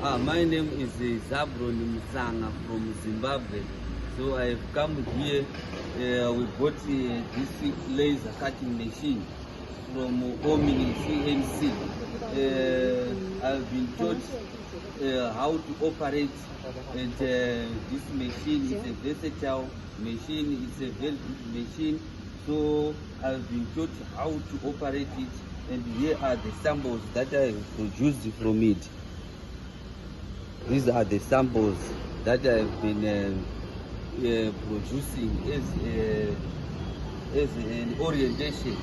My name is Zimbabwean Craftsman from Zimbabwe. So I've come here. We bought this laser cutting machine from OMNI CNC. I've been taught how to operate, and this machine is a versatile machine. It's a very good machine. So I've been taught how to operate it, and here are the samples that I produced from it. These are the samples that I've been producing as an orientation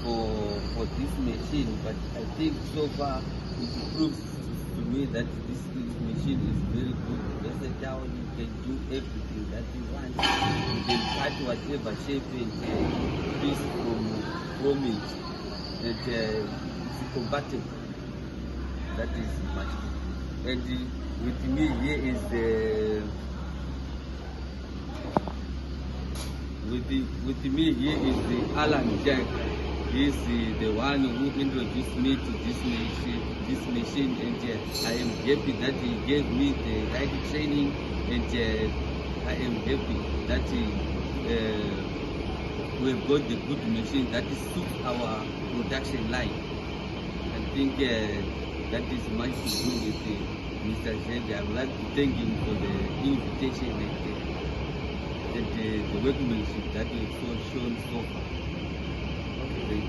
for this machine. But I think so far it proves to me that this machine is very good, versatile. You can do everything that you want. You can cut whatever shape and piece from it, and it's compatible. That is much. And with me here is the Alan Jack. He's the one who introduced me to this machine, and I am happy that he gave me the right training, and I am happy that we've got the good machine that suits our production line. I think that is much to do with Mr. Zed. I would like to thank him for the invitation and the workmanship that you've shown so far. Thank you.